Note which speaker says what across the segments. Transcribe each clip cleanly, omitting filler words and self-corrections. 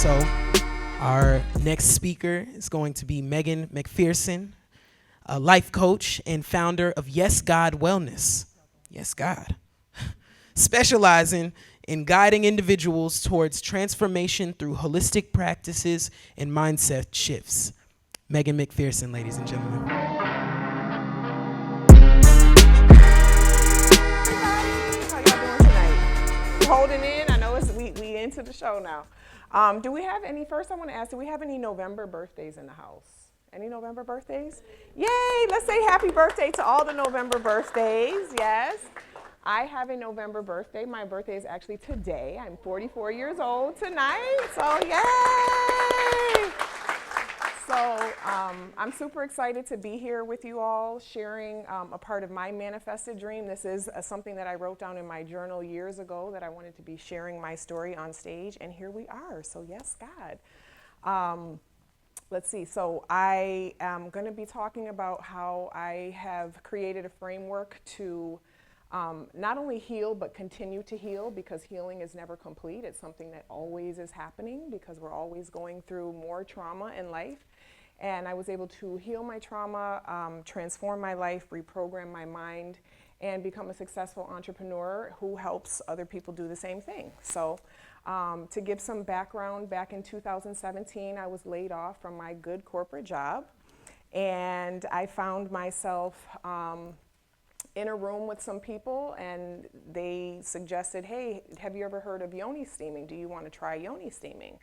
Speaker 1: So our next speaker is going to be Megan Macpherson, a life coach and founder of Yes God Wellness. Yes, God. Specializing in guiding individuals towards transformation through holistic practices and mindset shifts. Megan Macpherson, ladies and gentlemen.
Speaker 2: How y'all doing tonight? Holding in. I know we into the show now. Do we have any? First, I want to ask: do we have any November birthdays in the house? Any November birthdays? Yay! Let's say happy birthday to all the November birthdays. Yes. I have a November birthday. My birthday is actually today. I'm 44 years old tonight. So yay! So I'm super excited to be here with you all, sharing a part of my manifested dream. This is something that I wrote down in my journal years ago, that I wanted to be sharing my story on stage, and here we are. So yes, God. Let's see. So I am going to be talking about how I have created a framework to not only heal, but continue to heal, because healing is never complete. It's something that always is happening, because we're always going through more trauma in life. And I was able to heal my trauma, transform my life, reprogram my mind, and become a successful entrepreneur who helps other people do the same thing. So to give some background, back in 2017, I was laid off from my good corporate job. And I found myself in a room with some people, and they suggested, hey, have you ever heard of yoni steaming? Do you want to try yoni steaming?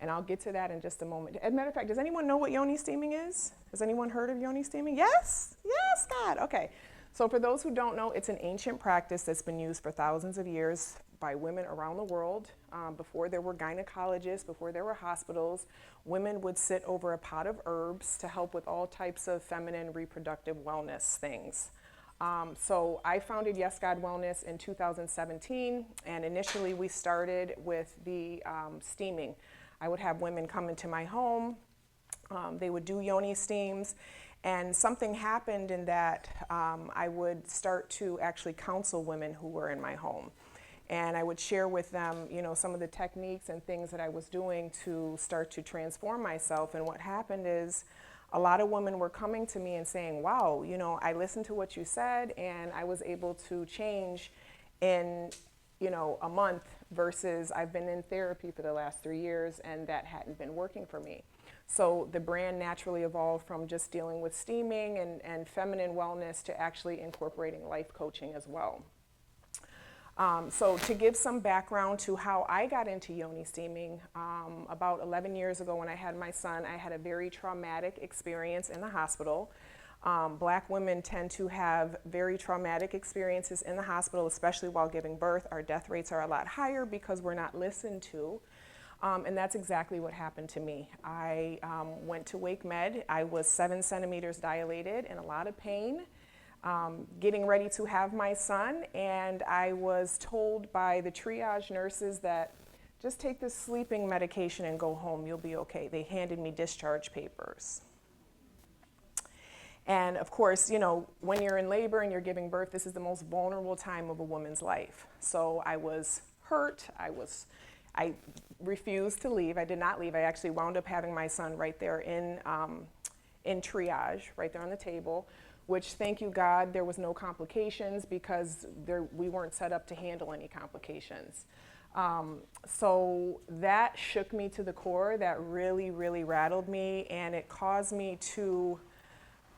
Speaker 2: And I'll get to that in just a moment. As a matter of fact, does anyone know what yoni steaming is? Has anyone heard of yoni steaming? Yes? Yes, God. Okay. So for those who don't know, it's an ancient practice that's been used for thousands of years by women around the world. Before there were gynecologists, before there were hospitals, women would sit over a pot of herbs to help with all types of feminine reproductive wellness things. So I founded Yes God Wellness in 2017, and initially we started with the steaming. I would have women come into my home, they would do yoni steams, and something happened in that I would start to actually counsel women who were in my home. And I would share with them, you know, some of the techniques and things that I was doing to start to transform myself. And what happened is, a lot of women were coming to me and saying, wow, you know, I listened to what you said, and I was able to change in, you know, a month, versus I've been in therapy for the last 3 years, and that hadn't been working for me. So the brand naturally evolved from just dealing with steaming and feminine wellness to actually incorporating life coaching as well. So to give some background to how I got into yoni steaming, about 11 years ago when I had my son, I had a very traumatic experience in the hospital. Black women tend to have very traumatic experiences in the hospital, especially while giving birth. Our death rates are a lot higher because we're not listened to. And that's exactly what happened to me. I went to Wake Med. I was 7 centimeters dilated, in a lot of pain, getting ready to have my son. And I was told by the triage nurses that just take this sleeping medication and go home, you'll be okay. They handed me discharge papers. And of course, you know, when you're in labor and you're giving birth, this is the most vulnerable time of a woman's life. So I was hurt. I refused to leave. I did not leave. I actually wound up having my son right there in triage, right there on the table, which, thank you God, there was no complications, because we weren't set up to handle any complications. So that shook me to the core. That really, really rattled me, and it caused me to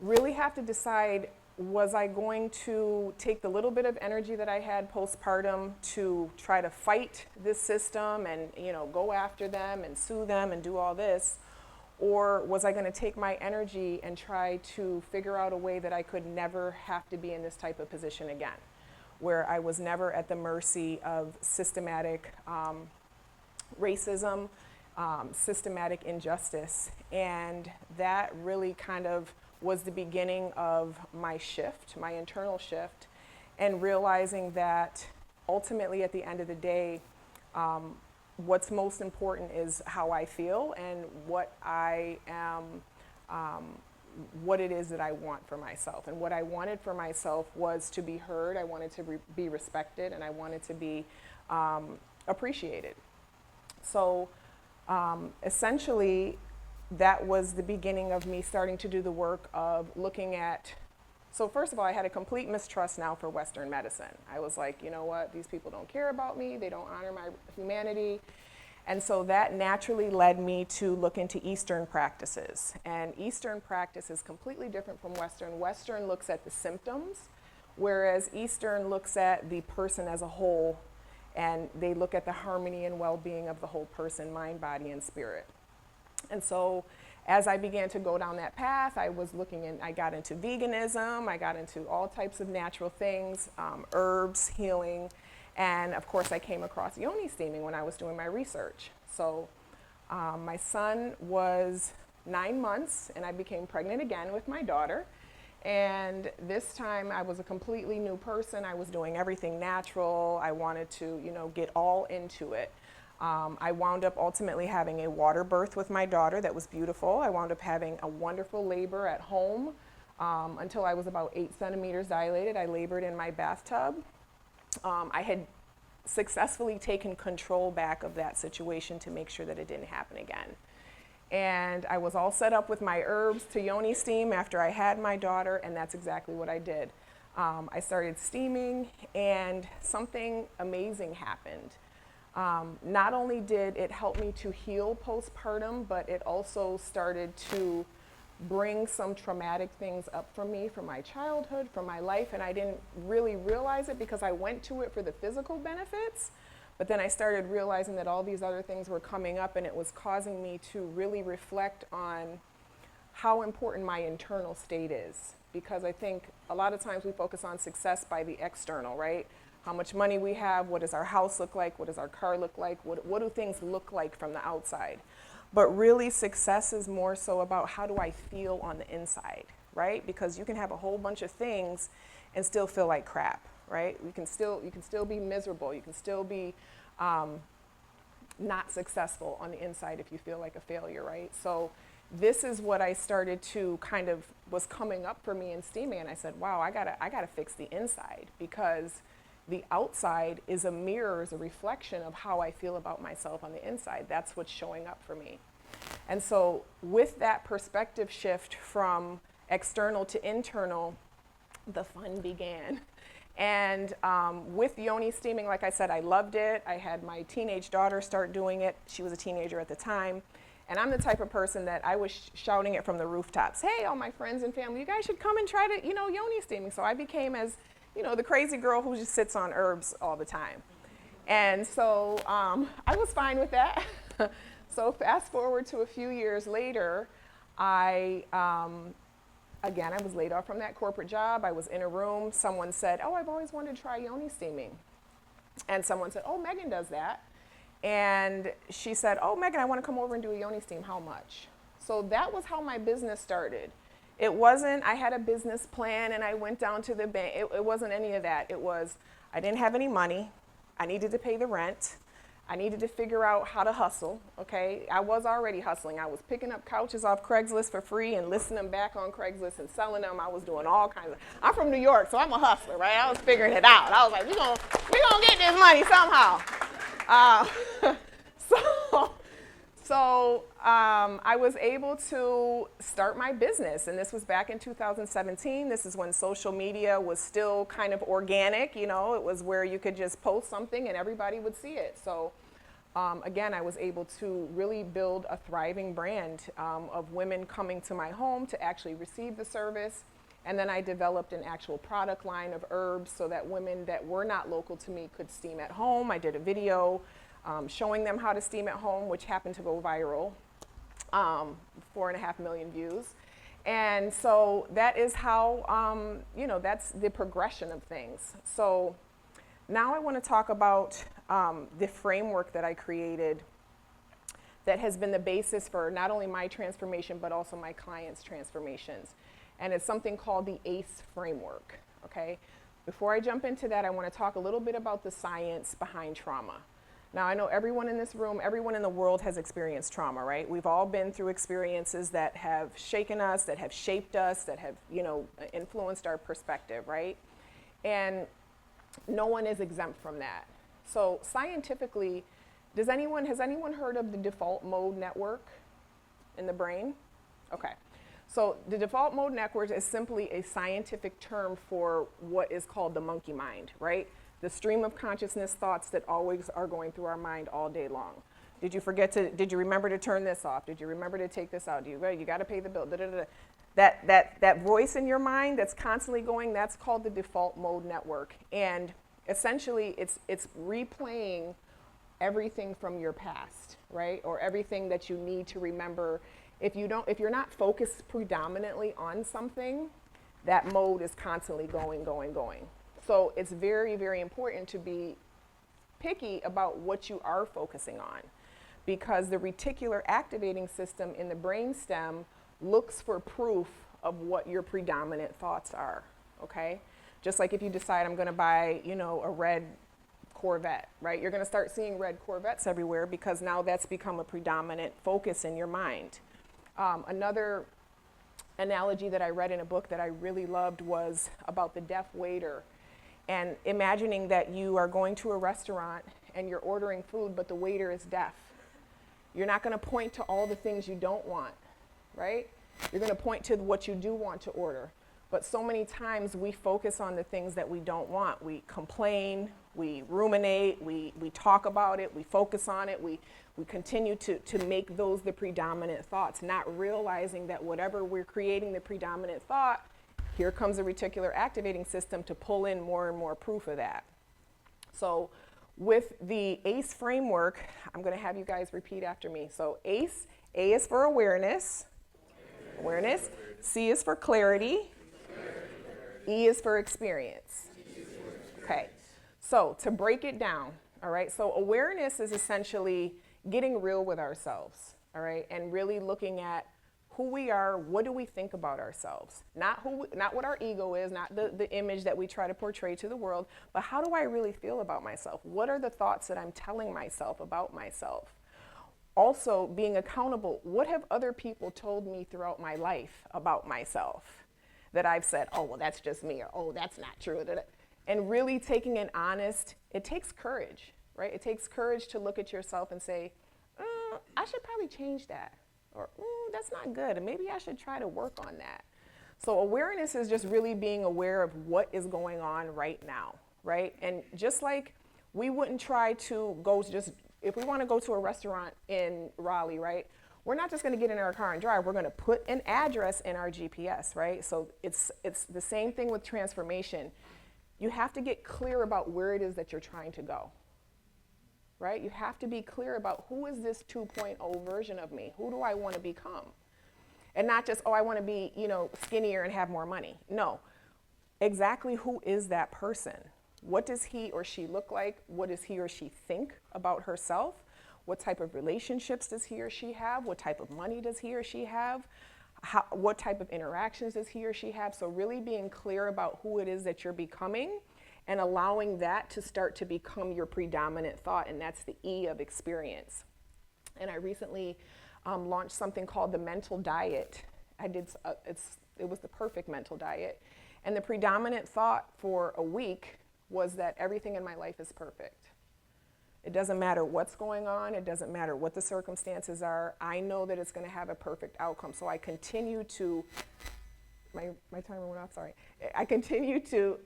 Speaker 2: really have to decide, was I going to take the little bit of energy that I had postpartum to try to fight this system and, you know, go after them and sue them and do all this, or was I going to take my energy and try to figure out a way that I could never have to be in this type of position again, where I was never at the mercy of systematic racism, systematic injustice. And that really kind of was the beginning of my shift, my internal shift, and realizing that ultimately at the end of the day, what's most important is how I feel and what I am, what it is that I want for myself. And what I wanted for myself was to be heard, I wanted to be respected, and I wanted to be appreciated. So Essentially, that was the beginning of me starting to do the work of looking at. So first of all, I had a complete mistrust now for Western medicine. I was like, you know what, these people don't care about me, they don't honor my humanity. And so that naturally led me to look into Eastern practices. And Eastern practice is completely different from Western. Western looks at the symptoms, whereas Eastern looks at the person as a whole, and they look at the harmony and well-being of the whole person, mind, body, and spirit. And so as I began to go down that path, I got into veganism, I got into all types of natural things, herbs, healing, and of course I came across yoni steaming when I was doing my research. So my son was 9 months and I became pregnant again with my daughter. And this time I was a completely new person. I was doing everything natural. I wanted to, get all into it. I wound up ultimately having a water birth with my daughter that was beautiful. I wound up having a wonderful labor at home until I was about 8 centimeters dilated. I labored in my bathtub. I had successfully taken control back of that situation to make sure that it didn't happen again. And I was all set up with my herbs to yoni steam after I had my daughter, and that's exactly what I did. I started steaming, and something amazing happened. Not only did it help me to heal postpartum, but it also started to bring some traumatic things up for me from my childhood, from my life, and I didn't really realize it because I went to it for the physical benefits. But then I started realizing that all these other things were coming up, and it was causing me to really reflect on how important my internal state is. Because I think a lot of times we focus on success by the external, right? How much money we have, what does our house look like, what does our car look like, what do things look like from the outside? But really success is more so about how do I feel on the inside, right? Because you can have a whole bunch of things and still feel like crap, right? You can still be miserable, you can still be not successful on the inside if you feel like a failure, right? So this is what I started to kind of was coming up for me in steaming, and I said, wow, I gotta fix the inside, because the outside is a mirror, is a reflection of how I feel about myself on the inside. That's what's showing up for me. And so with that perspective shift from external to internal, the fun began. And with yoni steaming, like I said, I loved it. I had my teenage daughter start doing it. She was a teenager at the time. And I'm the type of person that I was shouting it from the rooftops. Hey, all my friends and family, you guys should come and try to, yoni steaming. So I became as, the crazy girl who just sits on herbs all the time. And so I was fine with that. So fast forward to a few years later, I was laid off from that corporate job. I was in a room. Someone said, oh, I've always wanted to try yoni steaming. And someone said, oh, Megan does that. And she said, oh, Megan, I want to come over and do a yoni steam. How much? So that was how my business started. It wasn't, I had a business plan and I went down to the bank. It wasn't any of that. It was, I didn't have any money. I needed to pay the rent. I needed to figure out how to hustle, okay? I was already hustling. I was picking up couches off Craigslist for free and listing them back on Craigslist and selling them. I was doing all kinds of, I'm from New York, so I'm a hustler, right? I was figuring it out. I was like, we're gonna get this money somehow. So I was able to start my business, and this was back in 2017. This is when social media was still kind of organic, it was where you could just post something and everybody would see it. So again, I was able to really build a thriving brand of women coming to my home to actually receive the service. And then I developed an actual product line of herbs so that women that were not local to me could steam at home. I did a video showing them how to steam at home, which happened to go viral, 4.5 million views. And so that is how, that's the progression of things. So now I want to talk about the framework that I created that has been the basis for not only my transformation, but also my clients' transformations. And it's something called the ACE framework, okay? Before I jump into that, I want to talk a little bit about the science behind trauma. Now, I know everyone in this room, everyone in the world has experienced trauma, right? We've all been through experiences that have shaken us, that have shaped us, that have, influenced our perspective, right? And no one is exempt from that. So scientifically, Has anyone heard of the default mode network in the brain? Okay. So the default mode network is simply a scientific term for what is called the monkey mind, right? The stream of consciousness thoughts that always are going through our mind all day long. Did you remember to turn this off? Did you remember to take this out? You got to pay the bill. Da, da, da. That voice in your mind that's constantly going, that's called the default mode network. And essentially it's replaying everything from your past, right? Or everything that you need to remember. If you're not focused predominantly on something, that mode is constantly going. So it's very, very important to be picky about what you are focusing on, because the reticular activating system in the brainstem looks for proof of what your predominant thoughts are, okay? Just like if you decide I'm gonna buy, a red Corvette, right? You're gonna start seeing red Corvettes everywhere because now that's become a predominant focus in your mind. Another analogy that I read in a book that I really loved was about the deaf waiter, and imagining that you are going to a restaurant and you're ordering food, but the waiter is deaf. You're not gonna point to all the things you don't want, right? You're gonna point to what you do want to order. But so many times we focus on the things that we don't want. We complain, we ruminate, we talk about it, we focus on it, we continue to make those the predominant thoughts, not realizing that whatever we're creating the predominant thought, here comes the reticular activating system to pull in more and more proof of that. So with the ACE framework, I'm gonna have you guys repeat after me. So ACE, A is for awareness, C is for clarity, E is for experience. Okay, so to break it down, all right, so awareness is essentially getting real with ourselves, all right, and really looking at who we are, what do we think about ourselves? Not what our ego is, not the image that we try to portray to the world, but how do I really feel about myself? What are the thoughts that I'm telling myself about myself? Also, being accountable, what have other people told me throughout my life about myself that I've said, oh, well, that's just me, or oh, that's not true. And really taking an honest, it takes courage, right? It takes courage to look at yourself and say, I should probably change that. Or, that's not good, and maybe I should try to work on that. So awareness is just really being aware of what is going on right now, right? And just like we wouldn't try to go if we want to go to a restaurant in Raleigh, right? We're not just going to get in our car and drive. We're going to put an address in our GPS, right? So it's the same thing with transformation. You have to get clear about where it is that you're trying to go, right? You have to be clear about who is this 2.0 version of me? Who do I want to become? And not just, I want to be, skinnier and have more money. No, exactly who is that person? What does he or she look like? What does he or she think about herself? What type of relationships does he or she have? What type of money does he or she have? What type of interactions does he or she have? So really being clear about who it is that you're becoming and allowing that to start to become your predominant thought, and that's the E of experience. And I recently launched something called the mental diet. It was the perfect mental diet. And the predominant thought for a week was that everything in my life is perfect. It doesn't matter what's going on. It doesn't matter what the circumstances are. I know that it's going to have a perfect outcome. So I continue to, my timer went off, sorry. I continue to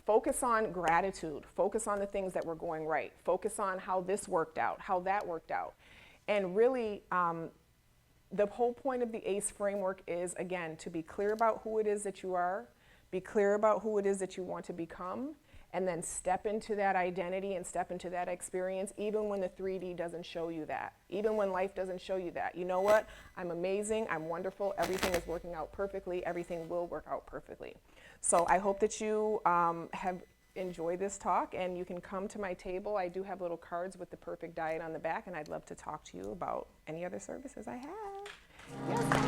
Speaker 2: focus on gratitude, focus on the things that were going right, focus on how this worked out, how that worked out. And really, the whole point of the ACE framework is, again, to be clear about who it is that you are, be clear about who it is that you want to become, and then step into that identity and step into that experience, even when the 3D doesn't show you that, even when life doesn't show you that. You know what? I'm amazing, I'm wonderful, everything is working out perfectly, everything will work out perfectly. So I hope that you have enjoyed this talk, and you can come to my table. I do have little cards with the perfect diet on the back, and I'd love to talk to you about any other services I have. Yes.